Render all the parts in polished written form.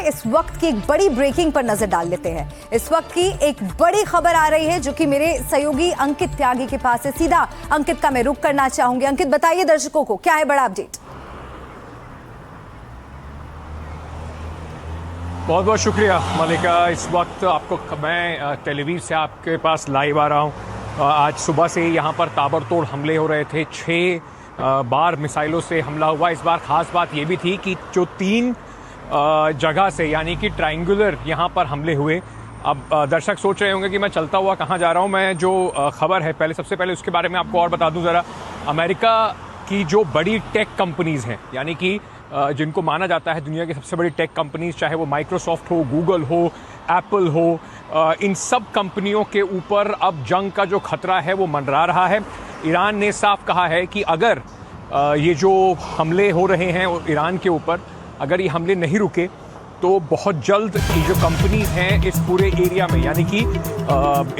इस वक्त की एक बड़ी ब्रेकिंग पर नजर डाल लेते हैं। इस वक्त की एक बड़ी खबर आ रही है जो कि मेरे सहयोगी अंकित त्यागी के पास है। सीधा अंकित का मैं रुख करना चाहूंगी। अंकित, बताइए दर्शकों को क्या है बड़ा अपडेट। बहुत बहुत शुक्रिया मलिका। इस वक्त आपको मैं टेलीवीव से आपके पास लाइव आ रहा हूँ। आज सुबह से यहाँ पर ताबड़तोड़ हमले हो रहे थे। 6 बार मिसाइलों से हमला हुआ। इस बार खास बात ये भी थी कि जो 3 जगह से यानी कि ट्रायंगुलर यहाँ पर हमले हुए। अब दर्शक सोच रहे होंगे कि मैं चलता हुआ कहाँ जा रहा हूँ। मैं जो खबर है सबसे पहले उसके बारे में आपको और बता दूँ ज़रा। अमेरिका की जो बड़ी टेक कंपनीज़ हैं, यानी कि जिनको माना जाता है दुनिया की सबसे बड़ी टेक कंपनीज, चाहे वो माइक्रोसॉफ्ट हो, गूगल हो, एप्पल हो, इन सब कंपनियों के ऊपर अब जंग का जो खतरा है वो मंडरा रहा है। ईरान ने साफ कहा है कि अगर ये जो हमले हो रहे हैं ईरान के ऊपर, अगर ये हमले नहीं रुके तो बहुत जल्द ये जो कंपनीज हैं इस पूरे एरिया में, यानी कि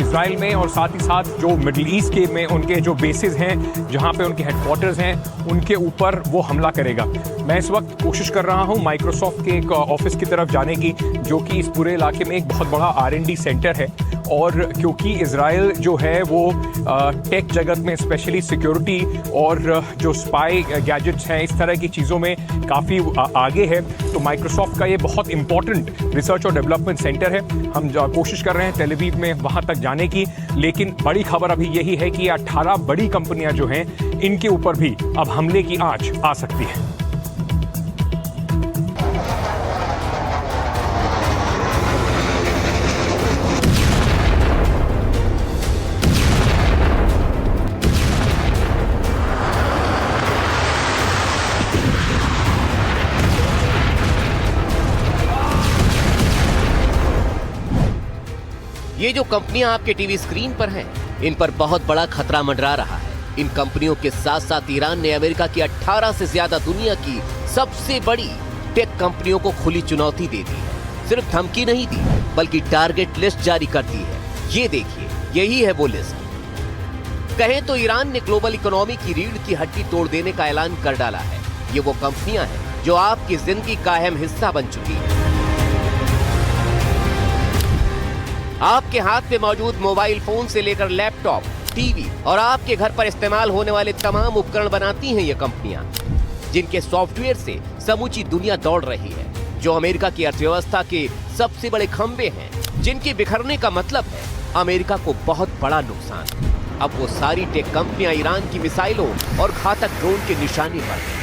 इजराइल में और साथ ही साथ जो मिडिल ईस्ट के में उनके जो बेसिस हैं, जहां पे उनके हेडक्वार्टर्स हैं, उनके ऊपर वो हमला करेगा। मैं इस वक्त कोशिश कर रहा हूं माइक्रोसॉफ्ट के एक ऑफिस की तरफ जाने की, जो कि इस पूरे इलाके में एक बहुत बड़ा R&D सेंटर है। और क्योंकि इजराइल जो है वो टेक जगत में स्पेशली सिक्योरिटी और जो स्पाई गैजेट्स हैं इस तरह की चीज़ों में काफ़ी आगे है, तो माइक्रोसॉफ्ट का ये बहुत इंपॉर्टेंट रिसर्च और डेवलपमेंट सेंटर है। हम कोशिश कर रहे हैं टेल अवीव में वहाँ तक जाने की, लेकिन बड़ी खबर अभी यही है कि 18 बड़ी कंपनियां जो हैं इनके ऊपर भी अब हमले की आंच आ सकती है। ये जो कंपनियां आपके टीवी स्क्रीन पर हैं, इन पर बहुत बड़ा खतरा मंडरा रहा है। इन कंपनियों के साथ साथ ईरान ने अमेरिका की 18 से ज्यादा दुनिया की सबसे बड़ी टेक कंपनियों को खुली चुनौती दे दी है। सिर्फ धमकी नहीं दी, बल्कि टारगेट लिस्ट जारी कर दी है। ये देखिए, यही है वो लिस्ट। कहें तो ईरान ने ग्लोबल इकोनॉमी की रीढ़ की हड्डी तोड़ देने का ऐलान कर डाला है। ये वो कंपनियां हैं जो आपकी जिंदगी का अहम हिस्सा बन चुकी है। आपके हाथ में मौजूद मोबाइल फोन से लेकर लैपटॉप, टीवी और आपके घर पर इस्तेमाल होने वाले तमाम उपकरण बनाती हैं ये कंपनियां, जिनके सॉफ्टवेयर से समूची दुनिया दौड़ रही है, जो अमेरिका की अर्थव्यवस्था के सबसे बड़े खंभे हैं, जिनके बिखरने का मतलब है अमेरिका को बहुत बड़ा नुकसान। अब वो सारी टेक कंपनियां ईरान की मिसाइलों और घातक ड्रोन के निशाने पर हैं।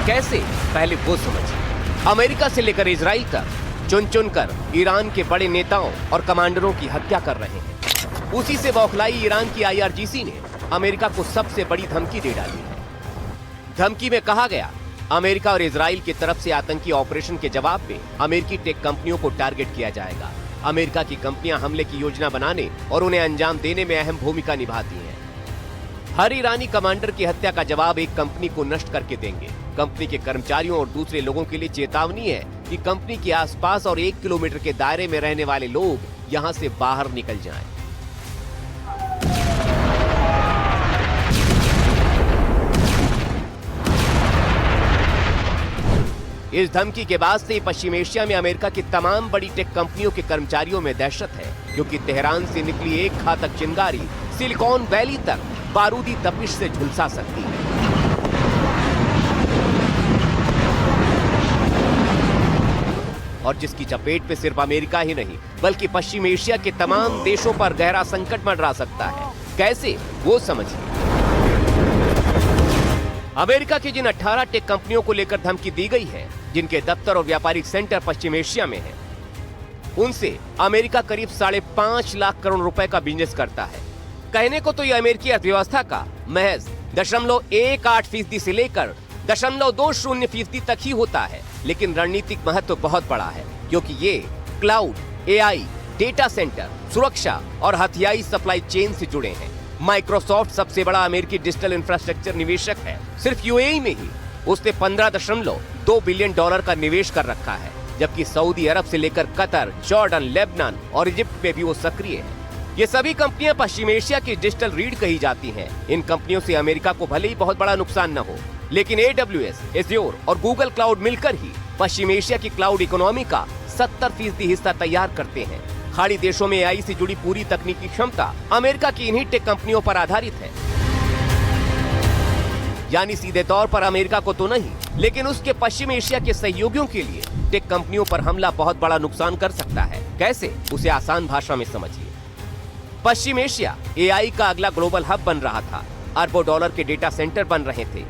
कैसे? पहले वो समझिए। अमेरिका से लेकर इजराइल तक चुन चुन कर ईरान के बड़े नेताओं और कमांडरों की हत्या कर रहे हैं। उसी से बौखलाई ईरान की IRGC ने अमेरिका को सबसे बड़ी धमकी दे डाली है। धमकी में कहा गया, अमेरिका और इजराइल की तरफ से आतंकी ऑपरेशन के जवाब में अमेरिकी टेक कंपनियों को टारगेट किया जाएगा। अमेरिका की कंपनियां हमले की योजना बनाने और उन्हें अंजाम देने में अहम भूमिका निभाती हैं। हर ईरानी कमांडर की हत्या का जवाब एक कंपनी को नष्ट करके देंगे। कंपनी के कर्मचारियों और दूसरे लोगों के लिए चेतावनी है कि कंपनी के आसपास और 1 किलोमीटर के दायरे में रहने वाले लोग यहां से बाहर निकल जाएं। इस धमकी के बाद से पश्चिम एशिया में अमेरिका की तमाम बड़ी टेक कंपनियों के कर्मचारियों में दहशत है, क्योंकि तेहरान से निकली एक घातक चिंगारी सिलिकॉन वैली तक बारूदी तपिश से झुलसा सकती है। और जिसकी चपेट में सिर्फ अमेरिका ही नहीं, बल्कि पश्चिम एशिया के तमाम देशों पर गहरा संकट मंडरा सकता है। कैसे? वो समझिए। अमेरिका की जिन 18 टेक कंपनियों को लेकर धमकी दी गई है, जिनके दफ्तर और व्यापारिक सेंटर पश्चिम एशिया में हैं, उनसे अमेरिका करीब 5.5 लाख करोड़ रुपए का बिजनेस करता है। कहने को तो यह अमेरिकी अर्थव्यवस्था का महज 0.18% से लेकर 0.20% तक ही होता है, लेकिन रणनीतिक महत्व बहुत बड़ा है, क्योंकि ये क्लाउड, AI, डेटा सेंटर, सुरक्षा और हथियारी सप्लाई चेन से जुड़े हैं। माइक्रोसॉफ्ट सबसे बड़ा अमेरिकी डिजिटल इंफ्रास्ट्रक्चर निवेशक है। सिर्फ UAE में ही उसने $15.2 बिलियन का निवेश कर रखा है, जबकि सऊदी अरब से लेकर कतर, जॉर्डन, लेबनान और इजिप्ट में भी वो सक्रिय है। ये सभी कंपनियां पश्चिम एशिया की डिजिटल रीढ़ कही जाती हैं। इन कंपनियों से अमेरिका को भले ही बहुत बड़ा नुकसान न हो, लेकिन AWS, Azure और गूगल क्लाउड मिलकर ही पश्चिम एशिया की क्लाउड इकोनॉमी का 70% हिस्सा तैयार करते हैं। खाड़ी देशों में AI से जुड़ी पूरी तकनीकी क्षमता अमेरिका की इन्हीं टेक कंपनियों पर आधारित है। यानी सीधे तौर पर अमेरिका को तो नहीं, लेकिन उसके पश्चिम एशिया के सहयोगियों के लिए टेक कंपनियों पर हमला बहुत बड़ा नुकसान कर सकता है। कैसे, उसे आसान भाषा में समझिए। पश्चिम एशिया AI का अगला ग्लोबल हब बन रहा था। अरबों डॉलर के डेटा सेंटर बन रहे थे।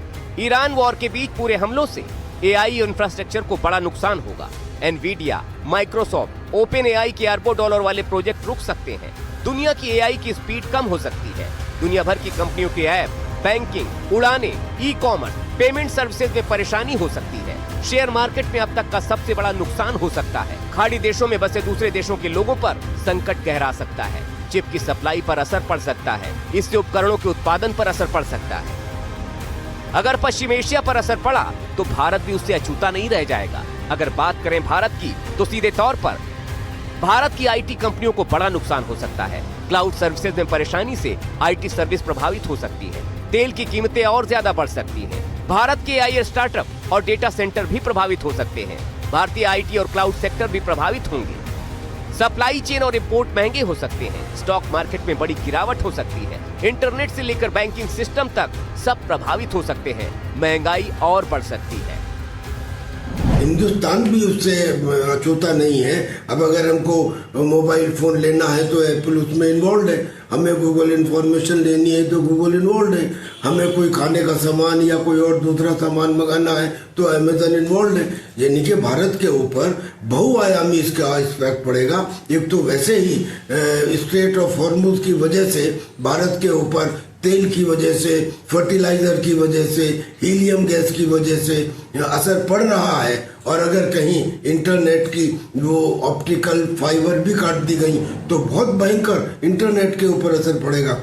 ईरान वॉर के बीच पूरे हमलों से AI इंफ्रास्ट्रक्चर को बड़ा नुकसान होगा। एनवीडिया, माइक्रोसॉफ्ट, ओपन AI के अरबों डॉलर वाले प्रोजेक्ट रुक सकते हैं। दुनिया की AI की स्पीड कम हो सकती है। दुनिया भर की कंपनियों के ऐप, बैंकिंग, उड़ाने, ई-कॉमर्स, पेमेंट सर्विसेज में परेशानी हो सकती है। शेयर मार्केट में अब तक का सबसे बड़ा नुकसान हो सकता है। खाड़ी देशों में बसे दूसरे देशों के लोगों पर संकट गहरा सकता है। चिप की सप्लाई पर असर पड़ सकता है। इससे उपकरणों के उत्पादन पर असर पड़ सकता है। अगर पश्चिम एशिया पर असर पड़ा तो भारत भी उससे अछूता नहीं रह जाएगा। अगर बात करें भारत की, तो सीधे तौर पर भारत की IT कंपनियों को बड़ा नुकसान हो सकता है। क्लाउड सर्विसेज में परेशानी से IT सर्विस प्रभावित हो सकती है। तेल की कीमतें और ज्यादा बढ़ सकती हैं। भारत के AI स्टार्टअप और डेटा सेंटर भी प्रभावित हो सकते हैं। भारतीय IT और क्लाउड सेक्टर भी प्रभावित होंगे। सप्लाई चेन और इंपोर्ट महंगे हो सकते हैं। स्टॉक मार्केट में बड़ी गिरावट हो सकती है। इंटरनेट से लेकर बैंकिंग सिस्टम तक सब प्रभावित हो सकते हैं। महंगाई और बढ़ सकती है। हिंदुस्तान भी उससे अछूता नहीं है। अब अगर हमको मोबाइल फोन लेना है तो एप्पल उसमें इन्वॉल्व है। हमें गूगल इन्फॉर्मेशन लेनी है तो गूगल इन्वॉल्व है। हमें कोई खाने का सामान या कोई और दूसरा सामान मंगाना है तो अमेजन इन्वॉल्व है। यानी कि भारत के ऊपर बहुआयामी इसका इफेक्ट पड़ेगा। एक तो वैसे ही स्ट्रेट ऑफ हॉर्मुज की वजह से भारत के ऊपर तेल की वजह से, फर्टिलाइजर की वजह से, हीलियम गैस की वजह से असर पड़ रहा है। और अगर कहीं इंटरनेट की वो ऑप्टिकल फाइबर भी काट दी गई तो बहुत भयंकर इंटरनेट के ऊपर असर पड़ेगा।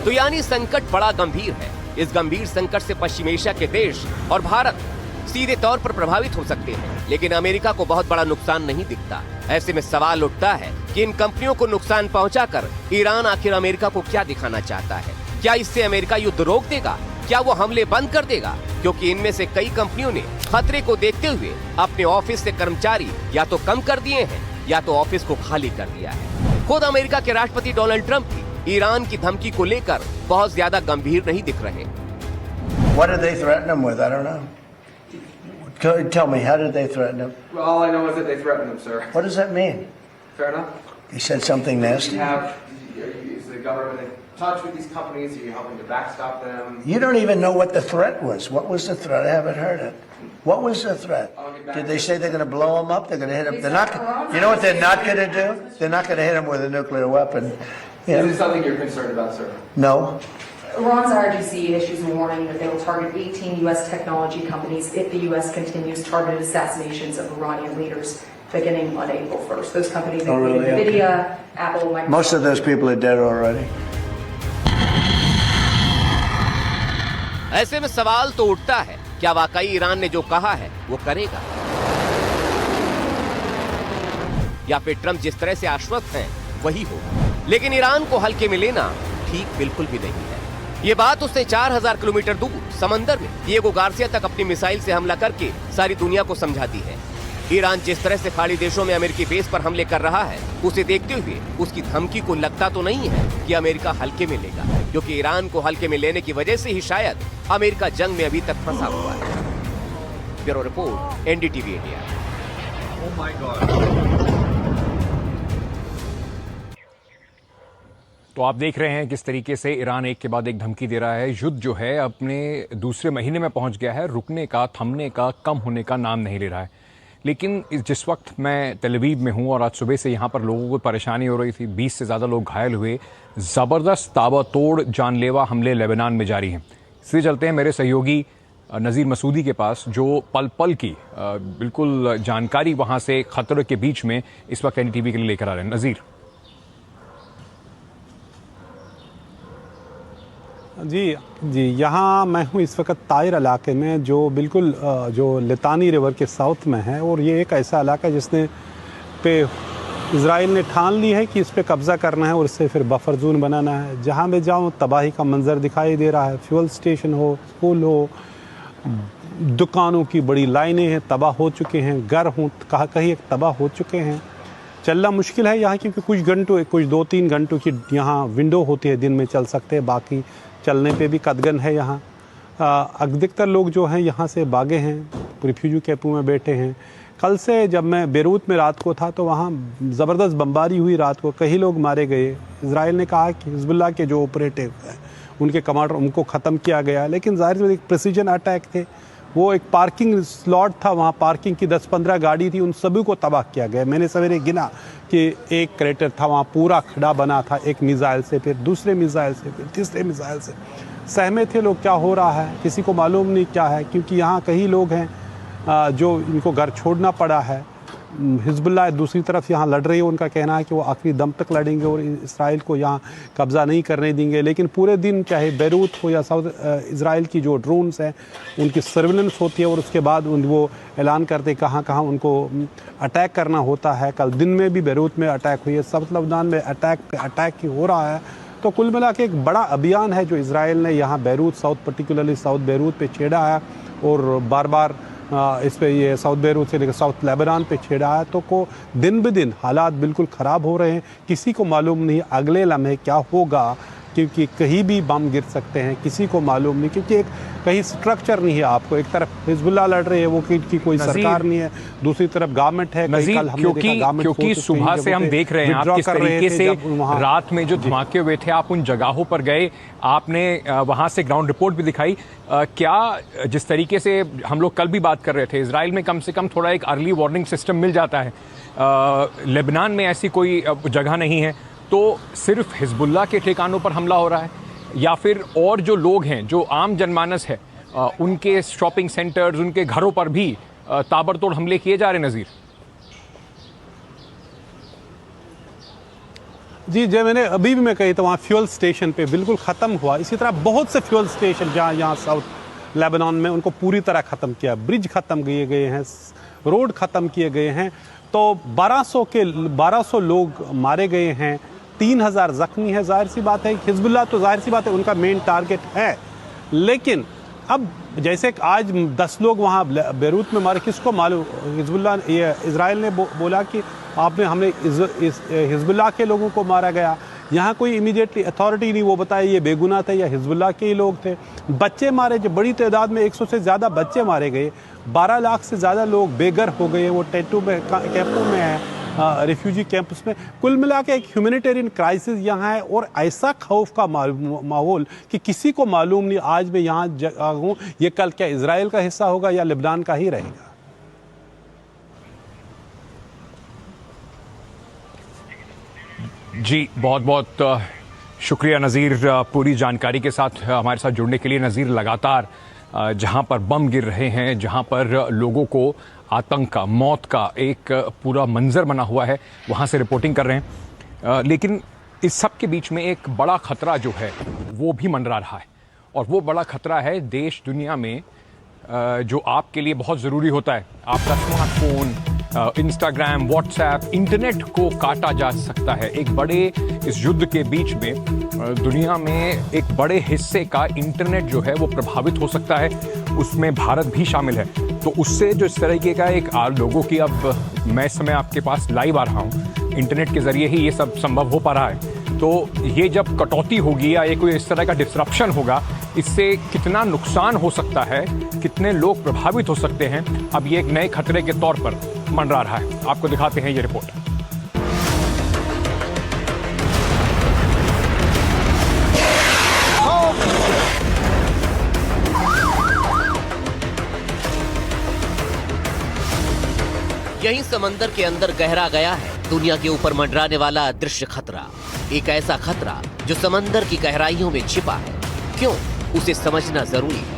तो यानी संकट बड़ा गंभीर है। इस गंभीर संकट से पश्चिम एशिया के देश और भारत सीधे तौर पर प्रभावित हो सकते हैं, लेकिन अमेरिका को बहुत बड़ा नुकसान नहीं दिखता। ऐसे में सवाल उठता है कि इन कंपनियों को नुकसान पहुंचाकर ईरान आखिर अमेरिका को क्या दिखाना चाहता है? क्या इससे अमेरिका युद्ध रोक देगा? क्या वो हमले बंद कर देगा? क्योंकि इनमें से कई कंपनियों ने खतरे को देखते हुए अपने ऑफिस से कर्मचारी या तो कम कर दिए हैं या तो ऑफिस को खाली कर दिया है। खुद अमेरिका के राष्ट्रपति डोनाल्ड ट्रंप भी ईरान की धमकी को लेकर बहुत ज्यादा गंभीर नहीं दिख रहे। What did they threaten him with? I don't know. Tell me, how did they threaten him? Well, all I know is that they threatened him, sir. What does that mean? Fair enough. He said something nasty? Is the government in touch with these companies? Are you helping to backstop them? You don't even know what the threat was. What was the threat? I haven't heard it. What was the threat? Did they say they're going to blow him up? They're going to hit him? They're not. You know what they're not going to do? They're not going to hit him with a nuclear weapon. Is this something you're concerned about, sir? No. Iran's IRGC issues a warning that they will target 18 U.S. technology companies if the U.S. continues targeted assassinations of Iranian leaders beginning on April 1st. Those companies include really? NVIDIA, Apple, Microsoft. Most of those people are dead already. ऐसे में सवाल तो उठता है, क्या वाकई Iran ने जो कहा है वो करेगा? या फिर ट्रंप जिस तरह से आश्वस्त हैं वही हो? लेकिन ईरान को हल्के में लेना ठीक बिल्कुल भी नहीं है। ये बात उसने 4000 किलोमीटर दूर समंदर में डिएगो गार्सिया तक अपनी मिसाइल से हमला करके सारी दुनिया को समझा दी है। ईरान जिस तरह से खाड़ी देशों में अमेरिकी बेस पर हमले कर रहा है, उसे देखते हुए उसकी धमकी को लगता तो नहीं है कि अमेरिका हल्के में लेगा, क्योंकि ईरान को हल्के में लेने की वजह से ही शायद अमेरिका जंग में अभी तक फंसा हुआ है। Bureau report, NDTV India. तो आप देख रहे हैं किस तरीके से ईरान एक के बाद एक धमकी दे रहा है। युद्ध जो है अपने दूसरे महीने में पहुंच गया है। रुकने का, थमने का, कम होने का नाम नहीं ले रहा है। लेकिन जिस वक्त मैं तेल अवीव में हूं और आज सुबह से यहां पर लोगों को परेशानी हो रही थी, 20 से ज़्यादा लोग घायल हुए, ज़बरदस्त ताबड़तोड़ जानलेवा हमले लेबनान में जारी हैं। इसलिए चलते हैं मेरे सहयोगी नज़ीर मसूदी के पास, जो पल पल की बिल्कुल जानकारी वहाँ से खतरे के बीच में इस वक्त एनडीटीवी के लिए लेकर आ रहे हैं। नज़ीर। जी, यहाँ मैं हूँ इस वक्त ताइर इलाके में, जो बिल्कुल जो लितानी रिवर के साउथ में है। और ये एक ऐसा इलाका जिसने पे इसराइल ने ठान ली है कि इस पर कब्ज़ा करना है और इससे फिर बफर जोन बनाना है। जहाँ मैं जाऊँ तबाही का मंजर दिखाई दे रहा है। फ्यूल स्टेशन हो, स्कूल हो, दुकानों की बड़ी लाइनें हैं, तबाह हो चुके हैं। घर हों कहीं एक तबाह हो चुके हैं। चलना मुश्किल है यहाँ, क्योंकि कुछ 2-3 घंटों की यहाँ विंडो होती है, दिन में चल सकते हैं, बाकी चलने पे भी कदगन है यहाँ। अधिकतर लोग जो हैं यहाँ से भागे हैं, रिफ्यूजी कैंपों में बैठे हैं। कल से जब मैं बेरूत में रात को था तो वहाँ ज़बरदस्त बमबारी हुई रात को, कई लोग मारे गए। इजराइल ने कहा कि हिजबुल्लाह के जो ऑपरेटिव हैं उनके कमांडर, उनको ख़त्म किया गया, लेकिन ज़ाहिर से एक प्रिसीजन अटैक थे। वो एक पार्किंग स्लॉट था, वहाँ पार्किंग की 10-15 गाड़ी थी, उन सभी को तबाह किया गया। मैंने सवेरे गिना कि एक क्रेटर था वहाँ पूरा खड़ा बना था, एक मिसाइल से, फिर दूसरे मिसाइल से, फिर तीसरे मिसाइल से। सहमे थे लोग क्या हो रहा है, किसी को मालूम नहीं क्या है, क्योंकि यहाँ कई लोग हैं जो इनको घर छोड़ना पड़ा है। हिजबुल्लाह दूसरी तरफ यहाँ लड़ रही है, उनका कहना है कि वो आखिरी दम तक लड़ेंगे और इसराइल को यहाँ कब्ज़ा नहीं करने देंगे। लेकिन पूरे दिन चाहे बैरूत हो या साउथ इसराइल की जो ड्रोन्स हैं उनकी सर्विलेंस होती है और उसके बाद वो ऐलान करते कहाँ कहाँ उनको अटैक करना होता है। कल दिन में भी बैरूत में अटैक हुई है, साउथ लबनान में अटैक ही हो रहा है। तो कुल मिला के एक बड़ा अभियान है जो इसराइल ने यहाँ बैरूत, पर्टिकुलरली साउथ बैरूत पे छेड़ा है और बार बार इस पे ये साउथ बैरूत से लेकर साउथ लेबनान पे छेड़ा है। तो को दिन ब दिन हालात बिल्कुल ख़राब हो रहे हैं। किसी को मालूम नहीं अगले लम्हे क्या होगा, क्योंकि कहीं भी बम गिर सकते हैं, किसी को मालूम नहीं, क्योंकि एक कहीं स्ट्रक्चर नहीं है। आपको एक तरफ हिजबुल्लाह लड़ रही है, वो की कोई सरकार नहीं है, दूसरी तरफ गवर्नमेंट है। क्योंकि सुबह से हम देख रहे हैं आप किस तरीके से रात में जो धमाके हुए थे, आप उन जगहों पर गए, आपने वहां से ग्राउंड रिपोर्ट भी दिखाई। क्या जिस तरीके से हम लोग कल भी बात कर रहे थे, इजराइल में कम से कम थोड़ा एक अर्ली वार्निंग सिस्टम मिल जाता है, लेबनान में ऐसी कोई जगह नहीं है, तो सिर्फ हिजबुल्लाह के ठिकानों पर हमला हो रहा है या फिर और जो लोग हैं, जो आम जनमानस है, उनके शॉपिंग सेंटर्स, उनके घरों पर भी ताबड़तोड़ हमले किए जा रहे हैं? नज़ीर जी, जो मैंने अभी भी मैं कही था, वहाँ फ्यूल स्टेशन पे बिल्कुल ख़त्म हुआ। इसी तरह बहुत से फ्यूल स्टेशन जहाँ यहाँ साउथ लेबनान में उनको पूरी तरह ख़त्म किया, ब्रिज ख़त्म किए गए हैं, रोड ख़त्म किए गए हैं। तो 1200 लोग मारे गए हैं, 3000 जख्मी है। जाहिर सी बात है हिजबुल्लाह तो जाहिर सी बात है उनका मेन टारगेट है, लेकिन अब जैसे आज 10 लोग वहाँ बैरूत में मारे, किसको मालूम? हिजबुल्लाह ये इजराइल ने बोला कि हमने हिजबुल्लाह के लोगों को मारा गया। यहाँ कोई इमीडिएटली अथॉरिटी नहीं वो बताए ये बेगुनाह थे या हिजबुल्लाह के ही लोग थे। बच्चे मारे, जो बड़ी तादाद में 100 से ज़्यादा बच्चे मारे गए, 12 लाख से ज़्यादा लोग बेघर हो गए, वो टैटू में कैंपों में हैं, रिफ्यूजी कैंप्स में। कुल मिला के एक ह्यूमैनिटेरियन क्राइसिस यहाँ है और ऐसा खौफ का माहौल कि किसी को मालूम नहीं आज मैं यहाँ हूँ, ये कल क्या इजराइल का हिस्सा होगा या लेबनान का ही रहेगा। जी, बहुत बहुत शुक्रिया नज़ीर, पूरी जानकारी के साथ हमारे साथ जुड़ने के लिए। नज़ीर लगातार जहां पर बम गिर रहे हैं, जहां पर लोगों को आतंक का, मौत का एक पूरा मंजर बना हुआ है, वहां से रिपोर्टिंग कर रहे हैं। लेकिन इस सब के बीच में एक बड़ा खतरा जो है वो भी मंडरा रहा है, और वो बड़ा खतरा है देश दुनिया में जो आपके लिए बहुत ज़रूरी होता है। आपका स्मार्टफोन, इंस्टाग्राम, व्हाट्सएप, इंटरनेट को काटा जा सकता है। एक बड़े इस युद्ध के बीच में दुनिया में एक बड़े हिस्से का इंटरनेट जो है वो प्रभावित हो सकता है, उसमें भारत भी शामिल है। तो उससे जो इस तरीके का एक लोगों की, अब मैं इस समय आपके पास लाइव आ रहा हूँ, इंटरनेट के ज़रिए ही ये सब संभव हो पा रहा है। तो ये जब कटौती होगी या ये कोई इस तरह का डिस्रप्शन होगा, इससे कितना नुकसान हो सकता है, कितने लोग प्रभावित हो सकते हैं, अब ये एक नए खतरे के तौर पर मंडरा रहा है। आपको दिखाते हैं ये रिपोर्ट। यही समंदर के अंदर गहरा गया है दुनिया के ऊपर मंडराने वाला अदृश्य खतरा। एक ऐसा खतरा जो समंदर की गहराइयों में छिपा है। क्यों? उसे समझना जरूरी है।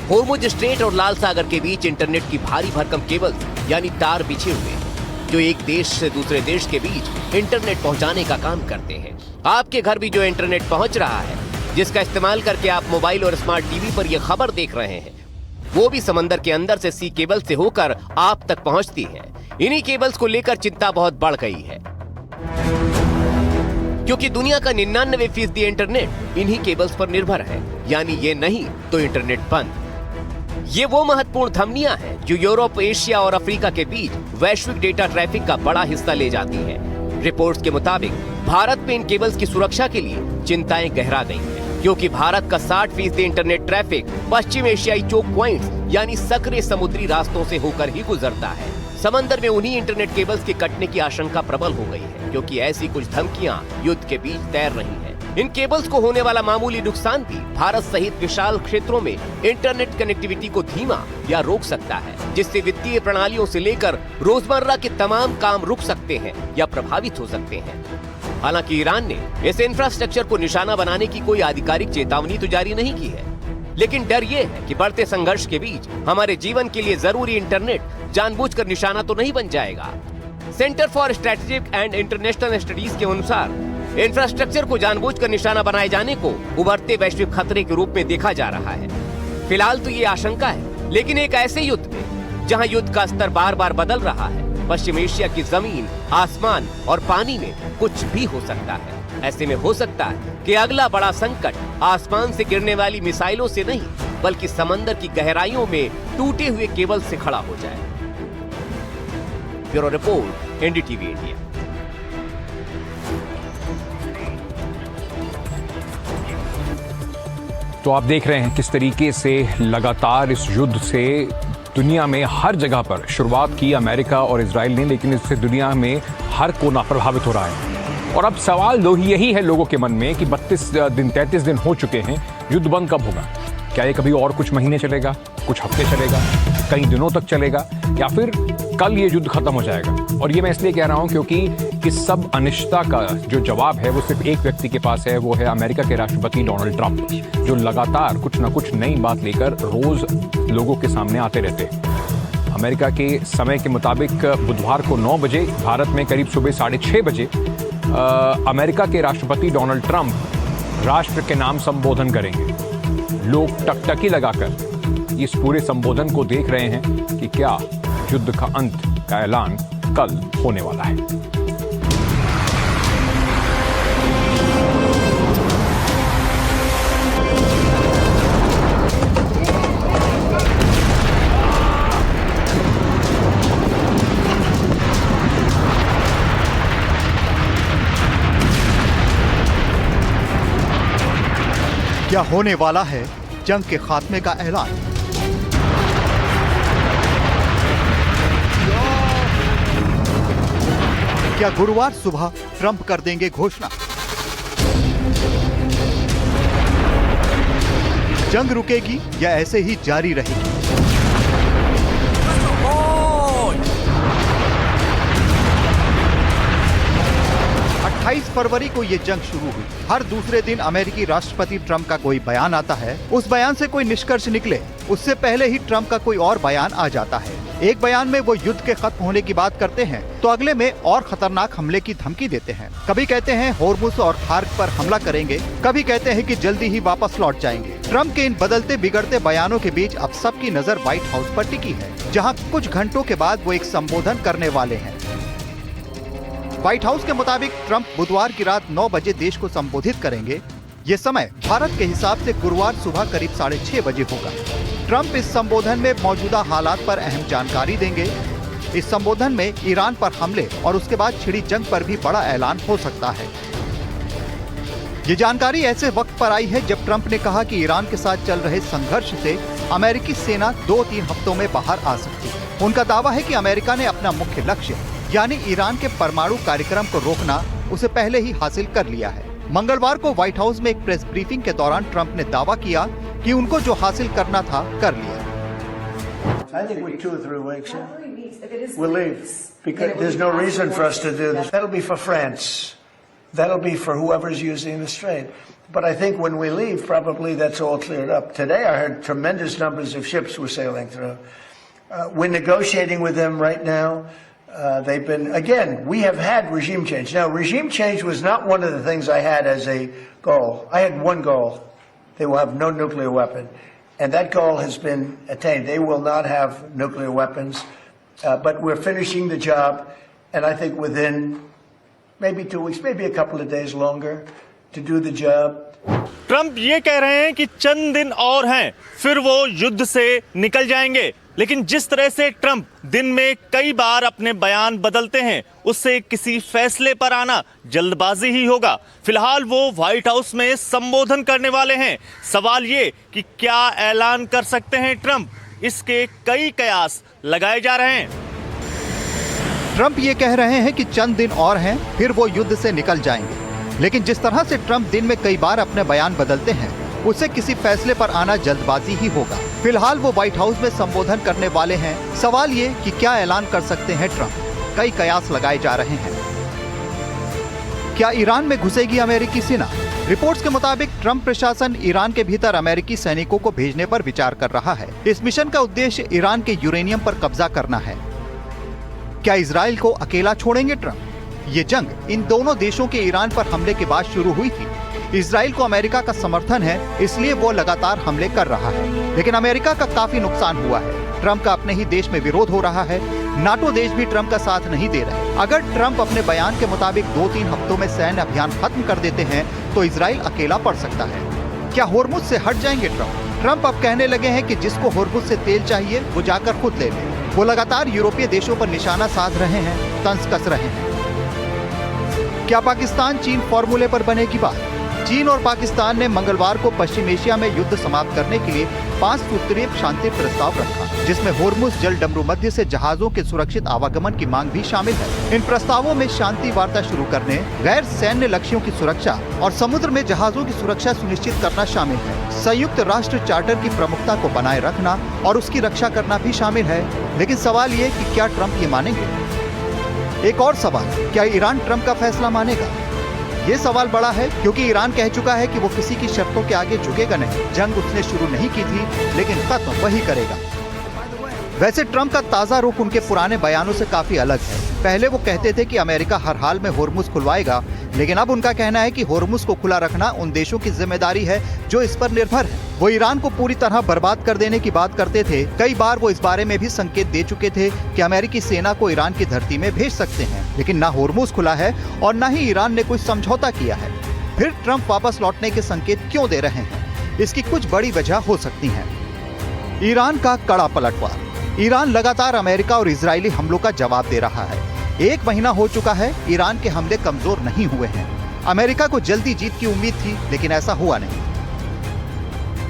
होर्मुज स्ट्रेट और लाल सागर के बीच इंटरनेट की भारी भरकम केबल्स यानी तार बिछे हुए हैं जो एक देश से दूसरे देश के बीच इंटरनेट पहुंचाने का काम करते हैं। आपके घर भी जो इंटरनेट पहुंच रहा है, जिसका इस्तेमाल करके आप मोबाइल और स्मार्ट टीवी पर यह खबर देख रहे हैं, वो भी समंदर के अंदर से सी केबल से होकर आप तक पहुंचती है। इन्हीं केबल्स को लेकर चिंता बहुत बढ़ गई है, क्योंकि दुनिया का 99% इंटरनेट इन्हीं केबल्स पर निर्भर है। यानी ये नहीं तो इंटरनेट बंद। ये वो महत्वपूर्ण धमनियां हैं जो यूरोप, एशिया और अफ्रीका के बीच वैश्विक डेटा ट्रैफिक का बड़ा हिस्सा ले जाती है। रिपोर्ट्स के मुताबिक भारत में इन केबल्स की सुरक्षा के लिए चिंताएं गहरा गई हैं, क्योंकि भारत का 60% इंटरनेट ट्रैफिक पश्चिम एशियाई चोक पॉइंट्स यानी सक्रिय समुद्री रास्तों से होकर ही गुजरता है। समंदर में उन्हीं इंटरनेट केबल्स के कटने की आशंका प्रबल हो गई है, क्योंकि ऐसी कुछ धमकियां युद्ध के बीच तैर रही हैं। इन केबल्स को होने वाला मामूली नुकसान भी भारत सहित विशाल क्षेत्रों में इंटरनेट कनेक्टिविटी को धीमा या रोक सकता है, जिससे वित्तीय प्रणालियों से लेकर रोजमर्रा के तमाम काम रुक सकते हैं या प्रभावित हो सकते हैं। हालांकि ईरान ने इस इंफ्रास्ट्रक्चर को निशाना बनाने की कोई आधिकारिक चेतावनी तो जारी नहीं की है, लेकिन डर ये है कि बढ़ते संघर्ष के बीच हमारे जीवन के लिए जरूरी इंटरनेट जानबूझकर निशाना तो नहीं बन जाएगा। Centre for strategic and international studies के अनुसार इंफ्रास्ट्रक्चर को जानबूझकर निशाना बनाए जाने को उभरते वैश्विक खतरे के रूप में देखा जा रहा है। फिलहाल तो ये आशंका है, लेकिन एक ऐसे युद्ध में जहां युद्ध का स्तर बार बार बदल रहा है, पश्चिम एशिया की जमीन, आसमान और पानी में कुछ भी हो सकता है। ऐसे में हो सकता है कि अगला बड़ा संकट आसमान से गिरने वाली मिसाइलों से नहीं, बल्कि समंदर की गहराइयों में टूटे हुए केबल से खड़ा हो जाए। Bureau report, NDTV India. तो आप देख रहे हैं किस तरीके से लगातार इस युद्ध से दुनिया में हर जगह पर शुरुआत की अमेरिका और इजराइल ने, लेकिन इससे दुनिया में हर कोना प्रभावित हो रहा है। और अब सवाल यही है लोगों के मन में कि 33 दिन हो चुके हैं, युद्ध बंद कब होगा? क्या ये कभी और कुछ महीने चलेगा, कुछ हफ्ते चलेगा, कई दिनों तक चलेगा, या फिर कल ये युद्ध खत्म हो जाएगा? और ये मैं इसलिए कह रहा हूं क्योंकि इस सब अनिश्चितता का जो जवाब है वो सिर्फ एक व्यक्ति के पास है, वो है अमेरिका के राष्ट्रपति डोनाल्ड ट्रंप, जो लगातार कुछ ना कुछ नई बात लेकर रोज लोगों के सामने आते रहते हैं। अमेरिका के समय के मुताबिक बुधवार को 9 बजे, भारत में करीब सुबह 6:30 बजे अमेरिका के राष्ट्रपति डोनाल्ड ट्रंप राष्ट्र के नाम संबोधन करेंगे। लोग टकटकी लगाकर इस पूरे संबोधन को देख रहे हैं कि क्या युद्ध का अंत का ऐलान कल होने वाला है। क्या होने वाला है जंग के खात्मे का ऐलान? क्या गुरुवार सुबह ट्रंप कर देंगे घोषणा? जंग रुकेगी या ऐसे ही जारी रहेगी? 28 फरवरी को ये जंग शुरू हुई। हर दूसरे दिन अमेरिकी राष्ट्रपति ट्रंप का कोई बयान आता है, उस बयान से कोई निष्कर्ष निकले उससे पहले ही ट्रंप का कोई और बयान आ जाता है। एक बयान में वो युद्ध के खत्म होने की बात करते हैं तो अगले में और खतरनाक हमले की धमकी देते हैं। कभी कहते हैं होर्मुज और खार्क पर हमला करेंगे, कभी कहते हैं कि जल्दी ही वापस लौट जाएंगे। ट्रंप के इन बदलते बिगड़ते बयानों के बीच अब सबकी नजर व्हाइट हाउस पर टिकी है, जहां कुछ घंटों के बाद वो एक संबोधन करने वाले हैं। व्हाइट हाउस के मुताबिक ट्रंप बुधवार की रात 9 बजे देश को संबोधित करेंगे। ये समय भारत के हिसाब से गुरुवार सुबह करीब 6:30 बजे होगा। ट्रंप इस संबोधन में मौजूदा हालात पर अहम जानकारी देंगे। इस संबोधन में ईरान पर हमले और उसके बाद छिड़ी जंग पर भी बड़ा ऐलान हो सकता है। ये जानकारी ऐसे वक्त पर आई है जब ट्रंप ने कहा कि ईरान के साथ चल रहे संघर्ष से अमेरिकी सेना 2-3 हफ्तों में बाहर आ सकती है। उनका दावा है कि अमेरिका ने अपना मुख्य लक्ष्य यानी ईरान के परमाणु कार्यक्रम को रोकना उसे पहले ही हासिल कर लिया है। मंगलवार को व्हाइट हाउस में एक प्रेस ब्रीफिंग के दौरान ट्रंप ने दावा किया कि उनको जो हासिल करना था कर लिया। I think we're 2 or 3 weeks. Yeah? We'll leave because there's no reason for us to do this. That'll be for France. That'll be for whoever's using the strait. But I think when we leave, probably that's all cleared up. Today, I heard tremendous numbers of ships were sailing through. We're negotiating with them right now. They've been, again, we have had regime change. Now, regime change was not one of the things I had as a goal. I had one goal. They will have no nuclear weapon. And that goal has been attained. They will not have nuclear weapons. but we're finishing the job, and I think within maybe 2 weeks, maybe a couple of days longer to do the job. Trump ये कह रहे हैं कि चंद दिन और हैं, फिर वो युद्ध से निकल जाएंगे। लेकिन जिस तरह से ट्रंप दिन में कई बार अपने बयान बदलते हैं, उससे किसी फैसले पर आना जल्दबाजी ही होगा। फिलहाल वो व्हाइट हाउस में संबोधन करने वाले हैं। सवाल ये कि क्या ऐलान कर सकते हैं ट्रंप, इसके कई कयास लगाए जा रहे हैं। ट्रंप ये कह रहे हैं कि चंद दिन और हैं, फिर वो युद्ध से निकल जाएंगे। लेकिन जिस तरह से ट्रंप दिन में कई बार अपने बयान बदलते हैं, उससे किसी फैसले पर आना जल्दबाजी ही होगा। फिलहाल वो व्हाइट हाउस में संबोधन करने वाले हैं। सवाल ये कि क्या ऐलान कर सकते हैं ट्रंप, कई कयास लगाए जा रहे हैं। क्या ईरान में घुसेगी अमेरिकी सेना? रिपोर्ट्स के मुताबिक ट्रंप प्रशासन ईरान के भीतर अमेरिकी सैनिकों को भेजने पर विचार कर रहा है। इस मिशन का उद्देश्य ईरान के यूरेनियम पर कब्जा करना है। क्या इजराइल को अकेला छोड़ेंगे ट्रंप? ये जंग इन दोनों देशों के ईरान पर हमले के बाद शुरू हुई थी। इजराइल को अमेरिका का समर्थन है, इसलिए वो लगातार हमले कर रहा है। लेकिन अमेरिका का काफी नुकसान हुआ है। ट्रंप का अपने ही देश में विरोध हो रहा है। नाटो देश भी ट्रंप का साथ नहीं दे रहे। अगर ट्रंप अपने बयान के मुताबिक 2-3 हफ्तों में सैन्य अभियान खत्म कर देते हैं तो इजराइल अकेला पड़ सकता है। क्या होर्मुज से हट जाएंगे ट्रंप? ट्रंप अब कहने लगे हैं कि जिसको होर्मुज से तेल चाहिए वो जाकर खुद ले ले। वो लगातार यूरोपीय देशों पर निशाना साध रहे हैं, तंज कस रहे हैं। क्या पाकिस्तान चीन फॉर्मूले पर बनेगी बात? चीन और पाकिस्तान ने मंगलवार को पश्चिम एशिया में युद्ध समाप्त करने के लिए 5 सूत्रीय शांति प्रस्ताव रखा, जिसमें होर्मुज जल डमरू मध्य से जहाजों के सुरक्षित आवागमन की मांग भी शामिल है। इन प्रस्तावों में शांति वार्ता शुरू करने, गैर सैन्य लक्ष्यों की सुरक्षा और समुद्र में जहाजों की सुरक्षा सुनिश्चित करना शामिल है। संयुक्त राष्ट्र चार्टर की प्रमुखता को बनाए रखना और उसकी रक्षा करना भी शामिल है। लेकिन सवाल ये कि क्या ट्रंप ये मानेंगे? एक और सवाल, क्या ईरान ट्रंप का फैसला मानेगा? ये सवाल बड़ा है क्योंकि ईरान कह चुका है कि वो किसी की शर्तों के आगे झुकेगा नहीं। जंग उसने शुरू नहीं की थी, लेकिन खत्म वही करेगा। वैसे ट्रंप का ताजा रुख उनके पुराने बयानों से काफी अलग है। पहले वो कहते थे कि अमेरिका हर हाल में होर्मुज खुलवाएगा, लेकिन अब उनका कहना है कि होर्मुज को खुला रखना उन देशों की जिम्मेदारी है जो इस पर निर्भर है। वो ईरान को पूरी तरह बर्बाद कर देने की बात करते थे। कई बार वो इस बारे में भी संकेत दे चुके थे कि अमेरिकी सेना को ईरान की धरती में भेज सकते हैं, लेकिन ना होर्मुज खुला है और न ही ईरान ने कोई समझौता किया है। फिर ट्रंप वापस लौटने के संकेत क्यों दे रहे हैं? इसकी कुछ बड़ी वजह हो सकती है। ईरान का कड़ा पलटवार। ईरान लगातार अमेरिका और इजरायली हमलों का जवाब दे रहा है। 1 महीना हो चुका है, ईरान के हमले कमजोर नहीं हुए हैं। अमेरिका को जल्दी जीत की उम्मीद थी, लेकिन ऐसा हुआ नहीं।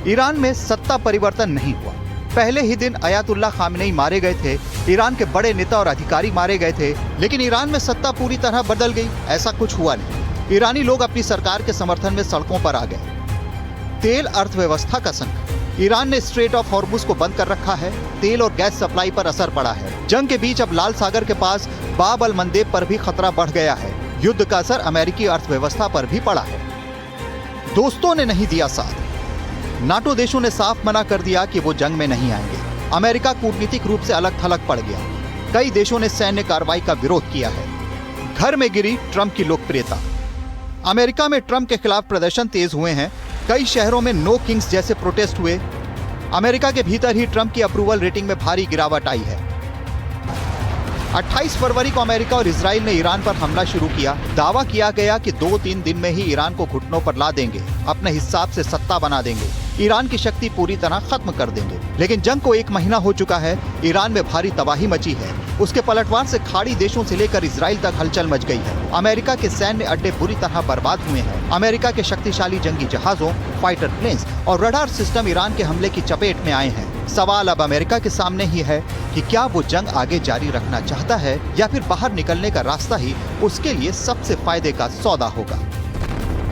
ईरान में सत्ता परिवर्तन नहीं हुआ। पहले ही दिन अयातुल्लाह खामेनी मारे गए थे, ईरान के बड़े नेता और अधिकारी मारे गए थे, लेकिन ईरान में सत्ता पूरी तरह बदल गई, ऐसा कुछ हुआ नहीं। ईरानी लोग अपनी सरकार के समर्थन में सड़कों पर आ गए। तेल अर्थव्यवस्था का संकट। ईरान ने स्ट्रेट ऑफ हॉर्मुज को बंद कर रखा है। तेल और गैस सप्लाई पर असर पड़ा है। जंग के बीच अब लाल सागर के पास बाब अल मंदेब पर भी खतरा बढ़ गया है। युद्ध का असर अमेरिकी अर्थव्यवस्था पर भी पड़ा है। दोस्तों ने नहीं दिया साथ। नाटो देशों ने साफ मना कर दिया कि वो जंग में नहीं आएंगे। अमेरिका कूटनीतिक रूप से अलग थलग पड़ गया। कई देशों ने सैन्य कार्रवाई का विरोध किया है। घर में गिरी ट्रंप की लोकप्रियता। अमेरिका में ट्रंप के खिलाफ प्रदर्शन तेज हुए हैं। कई शहरों में नो किंग्स जैसे प्रोटेस्ट हुए। अमेरिका के भीतर ही ट्रंप की अप्रूवल रेटिंग में भारी गिरावट आई है। 28 फरवरी को अमेरिका और इजराइल ने ईरान पर हमला शुरू किया। दावा किया गया कि 2-3 दिन में ही ईरान को घुटनों पर ला देंगे, अपने हिसाब से सत्ता बना देंगे, ईरान की शक्ति पूरी तरह खत्म कर देंगे। लेकिन जंग को 1 महीना हो चुका है। ईरान में भारी तबाही मची है। उसके पलटवार से खाड़ी देशों से लेकर इजराइल तक हलचल मच गई है। अमेरिका के सैन्य अड्डे बुरी तरह बर्बाद हुए हैं। अमेरिका के शक्तिशाली जंगी जहाजों, फाइटर प्लेन्स और रडार सिस्टम ईरान के हमले की चपेट में आए हैं। सवाल अब अमेरिका के सामने ही है कि क्या वो जंग आगे जारी रखना चाहता है या फिर बाहर निकलने का रास्ता ही उसके लिए सबसे फायदे का सौदा होगा।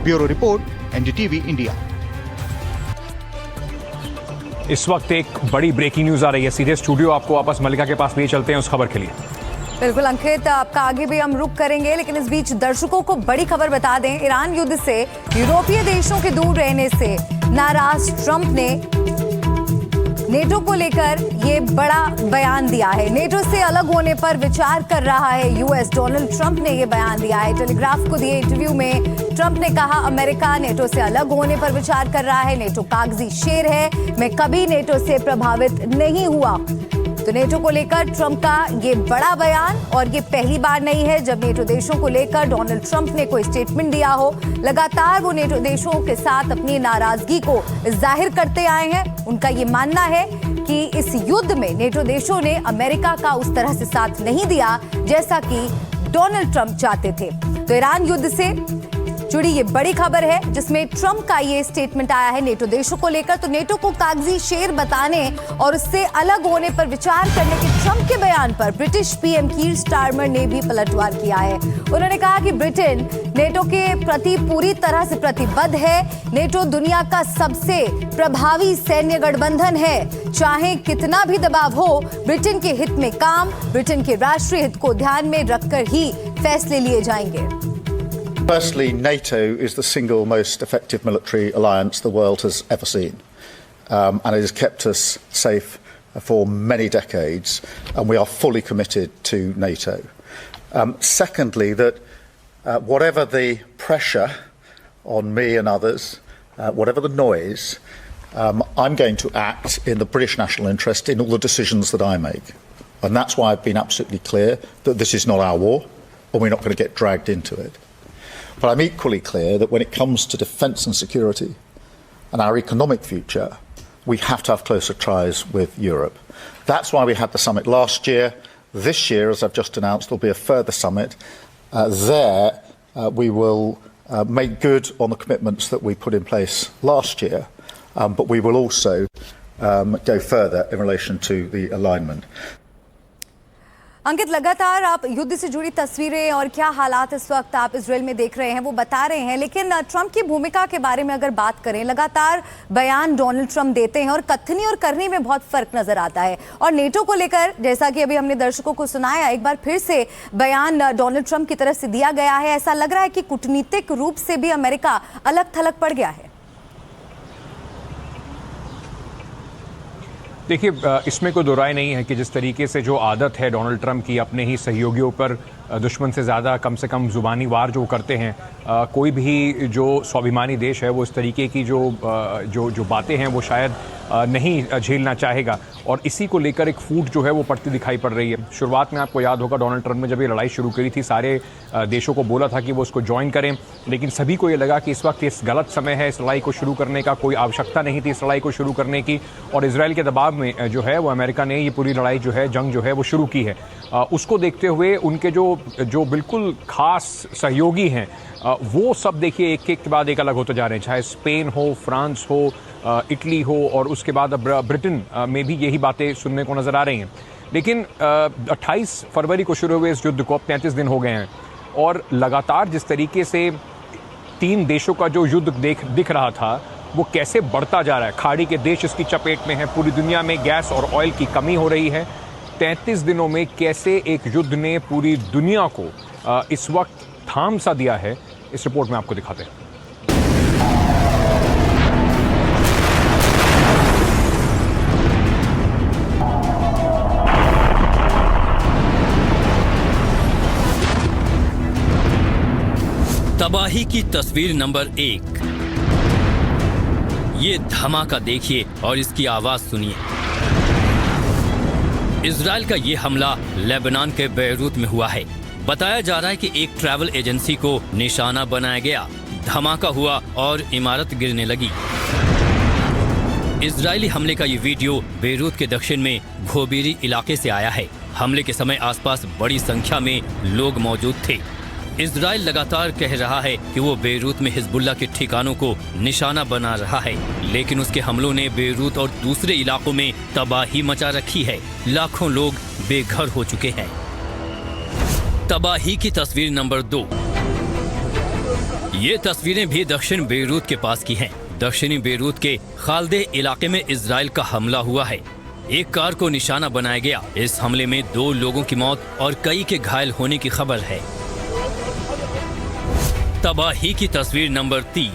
Bureau report, NDTV India. इस वक्त एक बड़ी ब्रेकिंग न्यूज आ रही है। सीधे स्टूडियो आपको वापस मलिका के पास ले चलते हैं उस खबर के लिए। बिल्कुल अंकित, आपका आगे भी हम रुक करेंगे, लेकिन इस बीच दर्शकों को बड़ी खबर बता दें। ईरान युद्ध से यूरोपीय देशों के दूर रहने से नाराज ट्रंप ने नेटो को लेकर ये बड़ा बयान दिया है। नेटो से अलग होने पर विचार कर रहा है यूएस। डोनाल्ड ट्रंप ने ये बयान दिया है। टेलीग्राफ को दिए इंटरव्यू में ट्रंप ने कहा, अमेरिका नेटो से अलग होने पर विचार कर रहा है। नेटो कागजी शेर है, मैं कभी नेटो से प्रभावित नहीं हुआ। तो नेटो को लेकर ट्रंप का ये बड़ा बयान, और ये पहली बार नहीं है जब नेटो देशों को लेकर डोनाल्ड ट्रंप ने कोई स्टेटमेंट दिया हो। लगातार वो नेटो देशों के साथ अपनी नाराजगी को जाहिर करते आए हैं। उनका ये मानना है कि इस युद्ध में नेटो देशों ने अमेरिका का उस तरह से साथ नहीं दिया जैसा कि डोनाल्ड ट्रंप चाहते थे। तो ईरान युद्ध से जुड़ी ये बड़ी खबर है जिसमें ट्रंप का ये स्टेटमेंट आया है नेटो देशों को लेकर। तो नेटो को कागजी शेर बताने और उससे अलग होने पर विचार करने के ट्रंप के बयान पर ब्रिटिश पीएम कीर स्टारमर ने भी पलटवार किया है। उन्होंने कहा कि ब्रिटेन नेटो के प्रति पूरी तरह से प्रतिबद्ध है। नेटो दुनिया का सबसे प्रभावी सैन्य गठबंधन है। चाहे कितना भी दबाव हो, ब्रिटेन के हित में काम, ब्रिटेन के राष्ट्रीय हित को ध्यान में रखकर ही फैसले लिए जाएंगे। Firstly, NATO is the single most effective military alliance the world has ever seen, and it has kept us safe for many decades, and we are fully committed to NATO. Secondly, that whatever the pressure on me and others, whatever the noise, I'm going to act in the British national interest in all the decisions that I make. And that's why I've been absolutely clear that this is not our war, and we're not going to get dragged into it. But I'm equally clear that when it comes to defence and security and our economic future, we have to have closer ties with Europe. That's why we had the summit last year. This year, as I've just announced, there'll be a further summit. We will make good on the commitments that we put in place last year, but we will also go further in relation to the alignment. अंकित, लगातार आप युद्ध से जुड़ी तस्वीरें और क्या हालात इस वक्त आप इजराइल में देख रहे हैं वो बता रहे हैं, लेकिन ट्रंप की भूमिका के बारे में अगर बात करें, लगातार बयान डोनाल्ड ट्रंप देते हैं और कथनी और करनी में बहुत फर्क नजर आता है। और नेटो को लेकर जैसा कि अभी हमने दर्शकों को सुनाया, एक बार फिर से बयान डोनाल्ड ट्रंप की तरफ से दिया गया है। ऐसा लग रहा है कि कूटनीतिक रूप से भी अमेरिका अलग थलग पड़ गया है। देखिए, इसमें कोई दो राय नहीं है कि जिस तरीके से जो आदत है डोनाल्ड ट्रंप की अपने ही सहयोगियों पर दुश्मन से ज़्यादा कम से कम ज़ुबानी वार जो करते हैं, कोई भी जो स्वाभिमानी देश है वो इस तरीके की जो बातें हैं वो शायद नहीं झेलना चाहेगा। और इसी को लेकर एक फूट जो है वो पड़ती दिखाई पड़ रही है। शुरुआत में आपको याद होगा डोनाल्ड ट्रंप ने जब ये लड़ाई शुरू करी थी, सारे देशों को बोला था कि वो उसको ज्वाइन करें, लेकिन सभी को ये लगा कि इस वक्त इस गलत समय है इस लड़ाई को शुरू करने का, कोई आवश्यकता नहीं थी इस लड़ाई को शुरू करने की। और इजराइल के दबाव में जो है वो अमेरिका ने ये पूरी लड़ाई जो है, जंग जो है वो शुरू की है। उसको देखते हुए उनके जो बिल्कुल खास सहयोगी हैं वो सब देखिए एक के बाद एक अलग होते जा रहे हैं, चाहे स्पेन हो, फ्रांस हो, इटली हो, और उसके बाद अब ब्रिटेन में भी यही बातें सुनने को नज़र आ रही हैं। लेकिन 28 फरवरी को शुरू हुए इस युद्ध को अब 33 दिन हो गए हैं, और लगातार जिस तरीके से 3 देशों का जो युद्ध दिख रहा था वो कैसे बढ़ता जा रहा है। खाड़ी के देश इसकी चपेट में है, पूरी दुनिया में गैस और ऑयल की कमी हो रही है। 33 दिनों में कैसे एक युद्ध ने पूरी दुनिया को इस वक्त थाम सा दिया है, इस रिपोर्ट में आपको दिखाते हैं। तबाही की तस्वीर नंबर 1। ये धमाका देखिए और इसकी आवाज सुनिए। इजराइल का ये हमला लेबनान के बेरूत में हुआ है। बताया जा रहा है कि एक ट्रैवल एजेंसी को निशाना बनाया गया, धमाका हुआ और इमारत गिरने लगी। इजरायली हमले का ये वीडियो बेरूत के दक्षिण में घोबीरी इलाके से आया है। हमले के समय आसपास बड़ी संख्या में लोग मौजूद थे। इजराइल लगातार कह रहा है कि वो बेरूत में हिजबुल्लाह के ठिकानों को निशाना बना रहा है, लेकिन उसके हमलों ने बेरूत और दूसरे इलाकों में तबाही मचा रखी है। लाखों लोग बेघर हो चुके हैं। तबाही की तस्वीर नंबर 2। ये तस्वीरें भी दक्षिण बेरूत के पास की हैं। दक्षिणी बेरूत के खालदे इलाके में इजराइल का हमला हुआ है। एक कार को निशाना बनाया गया। इस हमले में 2 लोगों की मौत और कई के घायल होने की खबर है। तबाही की तस्वीर नंबर 3।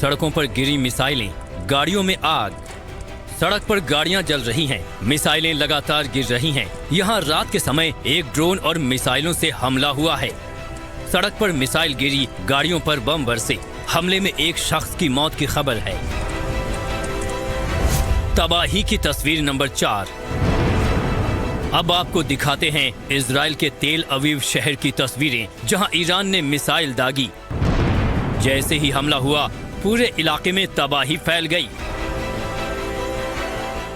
सड़कों पर गिरी मिसाइलें, गाड़ियों में आग। सड़क पर गाड़ियां जल रही हैं, मिसाइलें लगातार गिर रही हैं। यहां रात के समय एक ड्रोन और मिसाइलों से हमला हुआ है। सड़क पर मिसाइल गिरी, गाड़ियों पर बम बरसे। हमले में एक शख्स की मौत की खबर है। तबाही की तस्वीर नंबर 4। अब आपको दिखाते हैं इजराइल के तेल अवीव शहर की तस्वीरें, जहां ईरान ने मिसाइल दागी। जैसे ही हमला हुआ, पूरे इलाके में तबाही फैल गई।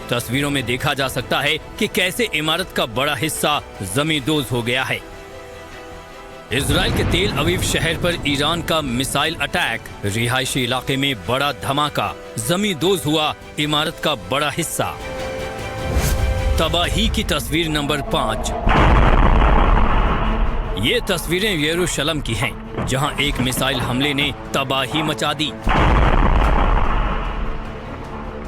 तस्वीरों में देखा जा सकता है कि कैसे इमारत का बड़ा हिस्सा जमींदोज हो गया है। इजराइल के तेल अवीव शहर पर ईरान का मिसाइल अटैक, रिहायशी इलाके में बड़ा धमाका, जमींदोज हुआ इमारत का बड़ा हिस्सा। तबाही की तस्वीर नंबर 5। ये तस्वीरें यरूशलेम की हैं, जहां एक मिसाइल हमले ने तबाही मचा दी।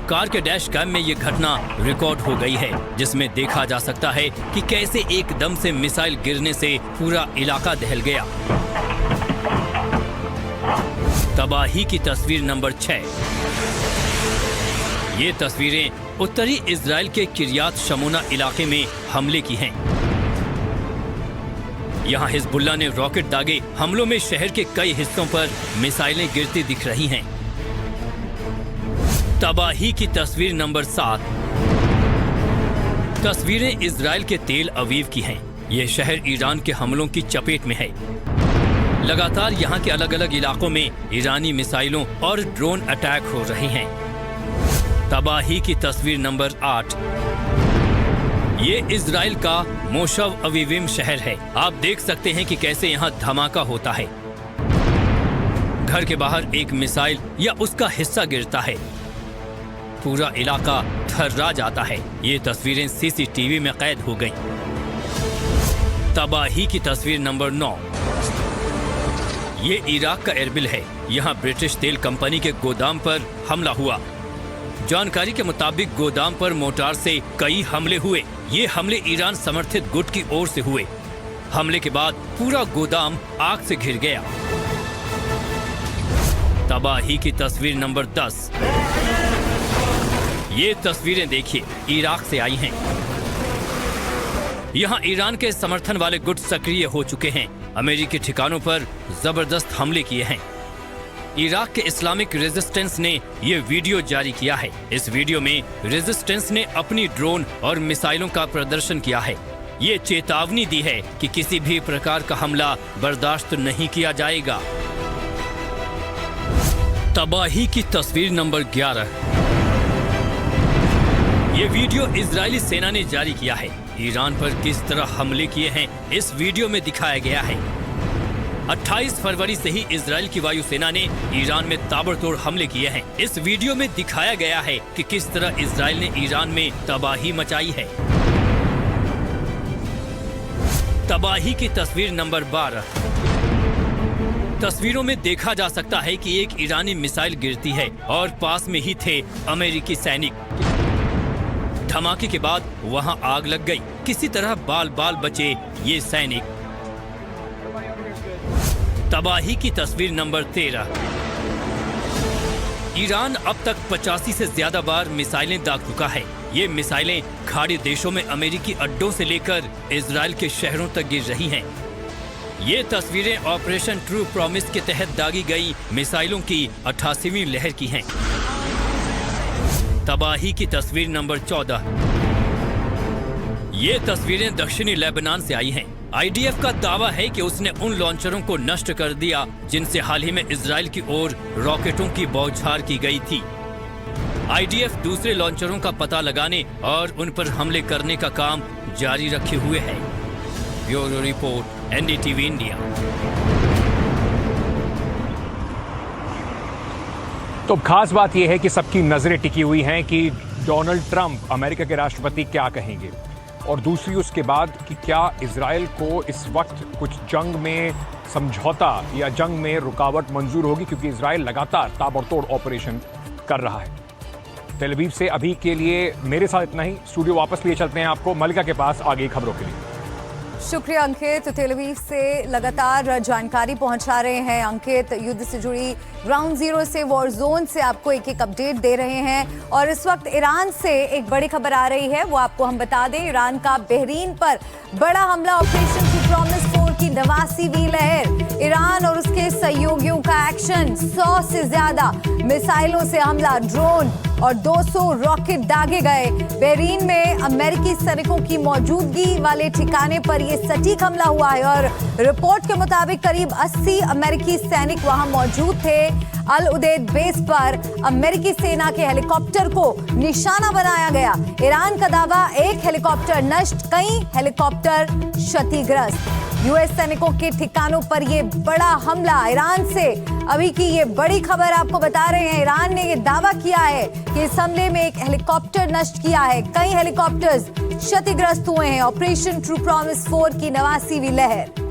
कार के डैश कैम में ये घटना रिकॉर्ड हो गई है, जिसमें देखा जा सकता है कि कैसे एकदम से मिसाइल गिरने से पूरा इलाका दहल गया। तबाही की तस्वीर नंबर 6। ये तस्वीरें उत्तरी इजराइल के किरियात शमोना इलाके में हमले की हैं। यहाँ हिजबुल्लाह ने रॉकेट दागे हमलों में शहर के कई हिस्सों पर मिसाइलें गिरती दिख रही हैं। तबाही की तस्वीर नंबर 7। तस्वीरें इजराइल के तेल अवीव की हैं। ये शहर ईरान के हमलों की चपेट में है। लगातार यहाँ के अलग अलग इलाकों में ईरानी मिसाइलों और ड्रोन अटैक हो रहे हैं। तबाही की तस्वीर नंबर 8। ये इजराइल का मोशव अवीविम शहर है। आप देख सकते हैं कि कैसे यहाँ धमाका होता है। घर के बाहर एक मिसाइल या उसका हिस्सा गिरता है, पूरा इलाका थर्रा जाता है। ये तस्वीरें सीसीटीवी में कैद हो गईं। तबाही की तस्वीर नंबर 9। ये इराक का एरबिल है। यहाँ ब्रिटिश तेल कंपनी के गोदाम पर हमला हुआ। जानकारी के मुताबिक गोदाम पर मोटार से कई हमले हुए। ये हमले ईरान समर्थित गुट की ओर से हुए। हमले के बाद पूरा गोदाम आग से घिर गया। तबाही की तस्वीर नंबर 10। ये तस्वीरें देखिए, इराक से आई हैं। यहाँ ईरान के समर्थन वाले गुट सक्रिय हो चुके हैं। अमेरिकी ठिकानों पर जबरदस्त हमले किए हैं। इराक के इस्लामिक रेजिस्टेंस ने ये वीडियो जारी किया है। इस वीडियो में रेजिस्टेंस ने अपनी ड्रोन और मिसाइलों का प्रदर्शन किया है। ये चेतावनी दी है कि किसी भी प्रकार का हमला बर्दाश्त नहीं किया जाएगा। तबाही की तस्वीर नंबर 11। ये वीडियो इजरायली सेना ने जारी किया है। ईरान पर किस तरह हमले किए हैं इस वीडियो में दिखाया गया है। 28 फरवरी से ही इजराइल की वायुसेना ने ईरान में ताबड़तोड़ हमले किए हैं। इस वीडियो में दिखाया गया है कि किस तरह इजराइल ने ईरान में तबाही मचाई है। तबाही की तस्वीर नंबर 12। तस्वीरों में देखा जा सकता है कि एक ईरानी मिसाइल गिरती है और पास में ही थे अमेरिकी सैनिक। धमाके के बाद वहां आग लग गई। किसी तरह बाल बाल बचे ये सैनिक। तबाही की तस्वीर नंबर 13। ईरान अब तक 85 से ज्यादा बार मिसाइलें दाग चुका है। ये मिसाइलें खाड़ी देशों में अमेरिकी अड्डों से लेकर इजराइल के शहरों तक गिर रही हैं। ये तस्वीरें ऑपरेशन ट्रू प्रॉमिस के तहत दागी गई मिसाइलों की 88वीं लहर की हैं। तबाही की तस्वीर नंबर 14। ये तस्वीरें दक्षिणी लेबनान से आई हैं। आईडीएफ का दावा है कि उसने उन लॉन्चरों को नष्ट कर दिया जिनसे हाल ही में इजराइल की ओर रॉकेटों की बौछार की गई थी। आईडीएफ दूसरे लॉन्चरों का पता लगाने और उन पर हमले करने का काम जारी रखे हुए है। Bureau report, NDTV India. तो खास बात यह है कि सबकी नजरें टिकी हुई हैं कि डोनाल्ड ट्रंप अमेरिका के राष्ट्रपति क्या कहेंगे, और दूसरी उसके बाद कि क्या इजराइल को इस वक्त कुछ जंग में समझौता या जंग में रुकावट मंजूर होगी, क्योंकि इजराइल लगातार ताबड़तोड़ ऑपरेशन कर रहा है। तेल अवीव से अभी के लिए मेरे साथ इतना ही। स्टूडियो वापस लिए चलते हैं आपको मलिका के पास आगे खबरों के लिए। शुक्रिया अंकित। तेल अवीव से लगातार जानकारी पहुंचा रहे हैं अंकित। युद्ध से जुड़ी ग्राउंड जीरो से, वॉर जोन से आपको एक एक अपडेट दे रहे हैं। और इस वक्त ईरान से एक बड़ी खबर आ रही है, वो आपको हम बता दें। ईरान का बहरीन पर बड़ा हमला, ऑपरेशन ट्रू प्रॉमिस 4 की 89वीं लहर। ईरान और उसके सहयोगियों का एक्शन, 100 से ज्यादा मिसाइलों से हमला, ड्रोन और 200 रॉकेट दागे गए। बहरीन में अमेरिकी सैनिकों की मौजूदगी वाले ठिकाने पर यह सटीक हमला हुआ है और रिपोर्ट के मुताबिक करीब 80 अमेरिकी सैनिक वहां मौजूद थे। अल उदैद बेस पर अमेरिकी सेना के हेलीकॉप्टर को निशाना बनाया गया। ईरान का दावा, एक हेलीकॉप्टर नष्ट, कई हेलीकॉप्टर क्षतिग्रस्त। यूएस सैनिकों के ठिकानों पर यह बड़ा हमला। ईरान से अभी की ये बड़ी खबर आपको बता रहे हैं। ईरान ने यह दावा किया है कि इस हमले में एक हेलीकॉप्टर नष्ट किया है, कई हेलीकॉप्टर्स क्षतिग्रस्त हुए हैं। ऑपरेशन ट्रू प्रॉमिस 4 की 89वीं लहर।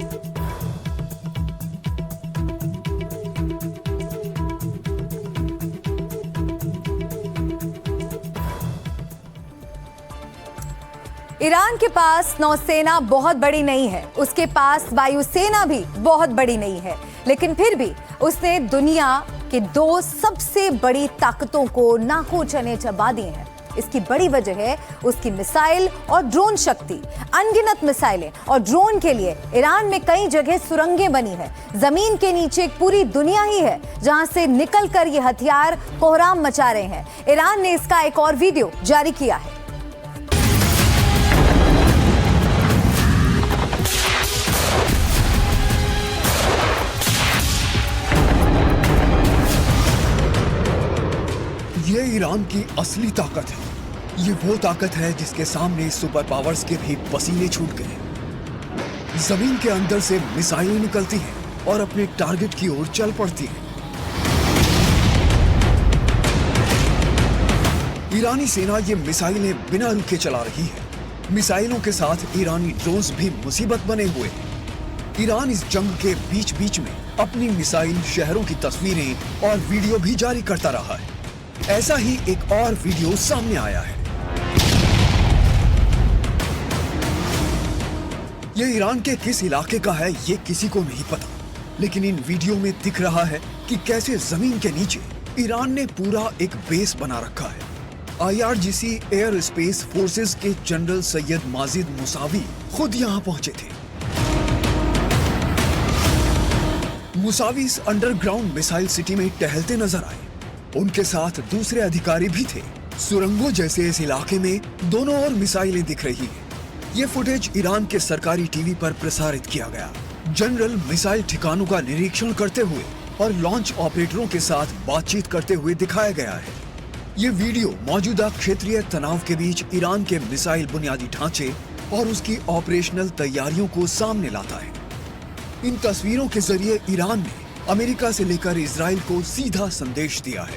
ईरान के पास नौसेना बहुत बड़ी नहीं है, उसके पास वायुसेना भी बहुत बड़ी नहीं है, लेकिन फिर भी उसने दुनिया के 2 सबसे बड़ी ताकतों को नाको चने चबा दिए हैं। इसकी बड़ी वजह है उसकी मिसाइल और ड्रोन शक्ति। अनगिनत मिसाइलें और ड्रोन के लिए ईरान में कई जगह सुरंगें बनी है। जमीन के नीचे एक पूरी दुनिया ही है जहां से निकलकर ये हथियार कोहराम मचा रहे हैं। ईरान ने इसका एक और वीडियो जारी किया है। ये ईरान की असली ताकत है। ये वो ताकत है जिसके सामने सुपर पावर्स के भी पसीने छूट गए। जमीन के अंदर से मिसाइलें निकलती हैं और अपने टारगेट की ओर चल पड़ती हैं। ईरानी सेना ये मिसाइलें बिना रुके चला रही है। मिसाइलों के साथ ईरानी ड्रोन्स भी मुसीबत बने हुए हैं। ईरान इस जंग के बीच बीच में अपनी मिसाइल, शहरों की तस्वीरें और वीडियो भी जारी करता रहा है। ऐसा ही एक और वीडियो सामने आया है। यह ईरान के किस इलाके का है ये किसी को नहीं पता, लेकिन इन वीडियो में दिख रहा है कि कैसे जमीन के नीचे ईरान ने पूरा एक बेस बना रखा है। IRGC एयर स्पेस फोर्सेस के जनरल सैयद माजिद मुसावी खुद यहां पहुंचे थे। मुसावी इस अंडरग्राउंड मिसाइल सिटी में टहलते नजर आए। उनके साथ दूसरे अधिकारी भी थे। सुरंगों जैसे इस इलाके में दोनों ओर मिसाइलें दिख रही हैं। ये फुटेज ईरान के सरकारी टीवी पर प्रसारित किया गया। जनरल मिसाइल ठिकानों का निरीक्षण करते हुए और लॉन्च ऑपरेटरों के साथ बातचीत करते हुए दिखाया गया है। ये वीडियो मौजूदा क्षेत्रीय तनाव के बीच ईरान के मिसाइल बुनियादी ढांचे और उसकी ऑपरेशनल तैयारियों को सामने लाता है। इन तस्वीरों के जरिए ईरान ने अमेरिका से लेकर इजराइल को सीधा संदेश दिया है।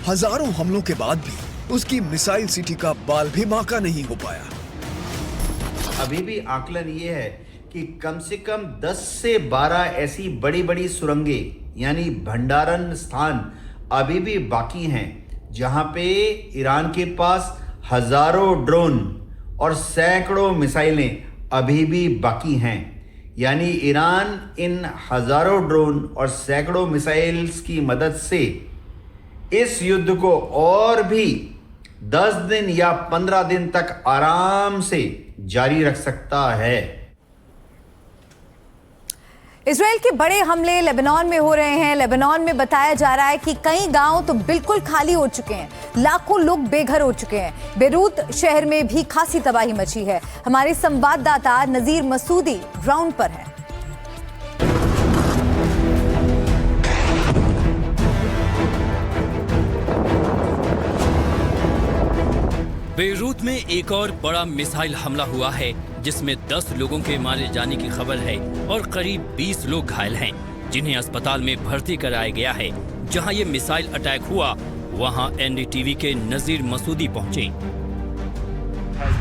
हजारों हमलों के बाद भी उसकी मिसाइल सिटी का बाल भी बांका नहीं हो पाया। अभी भी आकलन ये है कि कम से कम 10 से 12 ऐसी बड़ी बड़ी सुरंगें यानी भंडारण स्थान अभी भी बाकी हैं, जहां पे ईरान के पास हजारों ड्रोन और सैकड़ों मिसाइलें अभी भी बाकी हैं। यानी ईरान इन हजारों ड्रोन और सैकड़ों मिसाइल्स की मदद से इस युद्ध को और भी 10 दिन या 15 दिन तक आराम से जारी रख सकता है। इजराइल के बड़े हमले लेबनान में हो रहे हैं। लेबनान में बताया जा रहा है कि कई गांव तो बिल्कुल खाली हो चुके हैं, लाखों लोग बेघर हो चुके हैं। बेरूत शहर में भी खासी तबाही मची है। हमारे संवाददाता नजीर मसूदी ग्राउंड पर है। बेरूत में एक और बड़ा मिसाइल हमला हुआ है, जिसमें 10 लोगों के मारे जाने की खबर है और करीब 20 लोग घायल हैं, जिन्हें अस्पताल में भर्ती कराया गया है। जहां ये मिसाइल अटैक हुआ, वहां NDTV के नजीर मसूदी पहुंचे।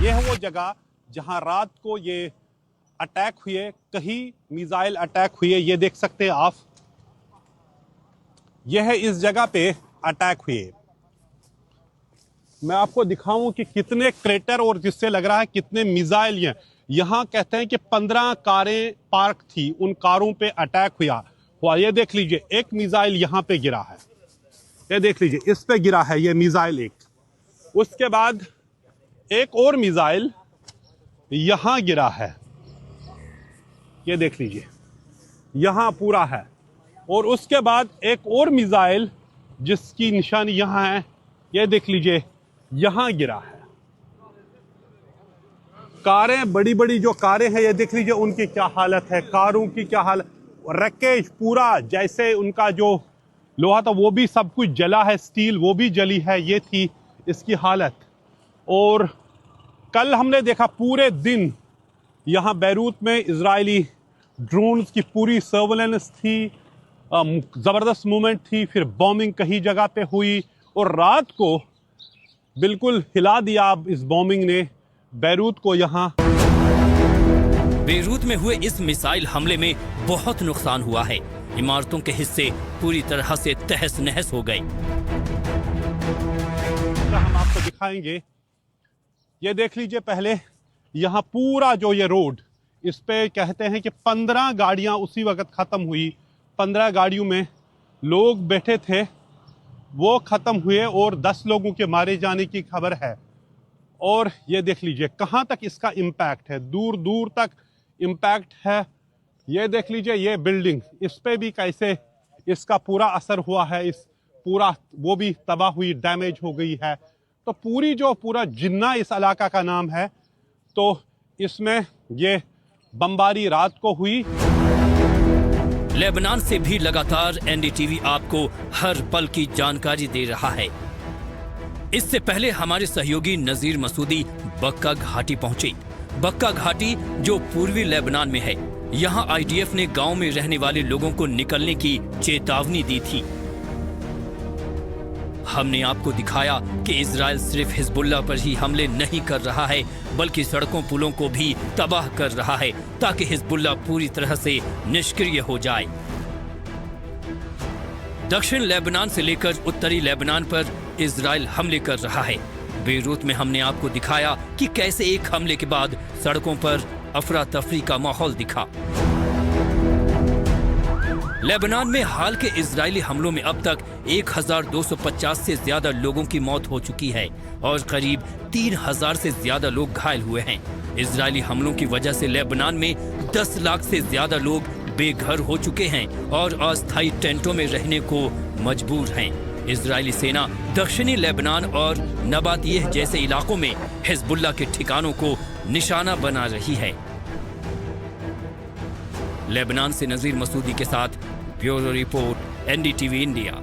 ये है वो जगह जहां रात को ये अटैक हुए, कहीं मिसाइल अटैक हुए। ये देख सकते हैं आप, यह है इस जगह पे अटैक हुए। मैं आपको दिखाऊं कि कितने क्रेटर और जिससे लग रहा है कितने मिसाइल हैं। यहाँ कहते हैं कि 15 कारें पार्क थी, उन कारों पे अटैक हुआ। ये देख लीजिए, एक मिसाइल यहाँ पे गिरा है, ये देख लीजिए, इस पे गिरा है ये मिसाइल एक। उसके बाद एक और मिसाइल यहाँ गिरा है, ये देख लीजिए, यहाँ पूरा है। और उसके बाद एक और मिसाइल जिसकी निशानी यहाँ है, ये देख लीजिए, यहां गिरा है। कारें, बड़ी बड़ी जो कारें हैं, ये देख लीजिए उनकी क्या हालत है, कारों की क्या हालत, रैकेज पूरा जैसे उनका जो लोहा था वो भी सब कुछ जला है, स्टील वो भी जली है, ये थी इसकी हालत। और कल हमने देखा पूरे दिन यहाँ बैरूत में इजरायली ड्रोन्स की पूरी सर्वेलेंस थी, ज़बरदस्त मूवमेंट थी, फिर बॉम्बिंग कई जगह पे हुई और रात को बिल्कुल हिला दिया इस बॉम्बिंग ने बैरूत को। यहाँ बेरूत में हुए इस मिसाइल हमले में बहुत नुकसान हुआ है। इमारतों के हिस्से पूरी तरह से तहस नहस हो गए। हम आपको दिखाएंगे, ये देख लीजिए पहले यहाँ पूरा जो ये रोड, इस पे कहते हैं कि 15 गाड़ियाँ उसी वक्त ख़त्म हुई। 15 गाड़ियों में लोग बैठे थे, वो ख़त्म हुए और 10 लोगों के मारे जाने की खबर है। और ये देख लीजिए कहाँ तक इसका इम्पैक्ट है, दूर दूर तक इम्पैक्ट है। ये देख लीजिए ये बिल्डिंग, इस पे भी कैसे इसका पूरा असर हुआ है, इस पूरा वो भी तबाह हुई, डैमेज हो गई है। तो पूरा जिन्ना इस इलाका का नाम है, तो इसमें ये बमबारी रात को हुई। लेबनान से भी लगातार एनडीटीवी आपको हर पल की जानकारी दे रहा है। इससे पहले हमारे सहयोगी नजीर मसूदी बक्का घाटी पहुंचे। बक्का घाटी जो पूर्वी लेबनान में है, यहाँ आईडीएफ ने गांव में रहने वाले लोगों को निकलने की चेतावनी दी थी। हमने आपको दिखाया कि इजराइल सिर्फ हिजबुल्लाह पर ही हमले नहीं कर रहा है, बल्कि सड़कों पुलों को भी तबाह कर रहा है ताकि हिजबुल्लाह पूरी तरह से निष्क्रिय हो जाए। दक्षिण लेबनान से लेकर उत्तरी लेबनान पर इजराइल हमले कर रहा है। बेरूत में हमने आपको दिखाया कि कैसे एक हमले के बाद सड़कों पर अफरा तफरी का माहौल दिखा। लेबनान में हाल के इजरायली हमलों में अब तक 1250 से ज्यादा लोगों की मौत हो चुकी है और करीब 3000 से ज्यादा लोग घायल हुए हैं। इजरायली हमलों की वजह से लेबनान में 10 लाख से ज्यादा लोग बेघर हो चुके हैं और अस्थायी टेंटों में रहने को मजबूर हैं। इजरायली सेना दक्षिणी लेबनान और नबातियह जैसे इलाकों में हिजबुल्लाह के ठिकानों को निशाना बना रही है। लेबनान से नजीर मसूदी के साथ ब्यूरो रिपोर्ट, एनडीटीवी इंडिया।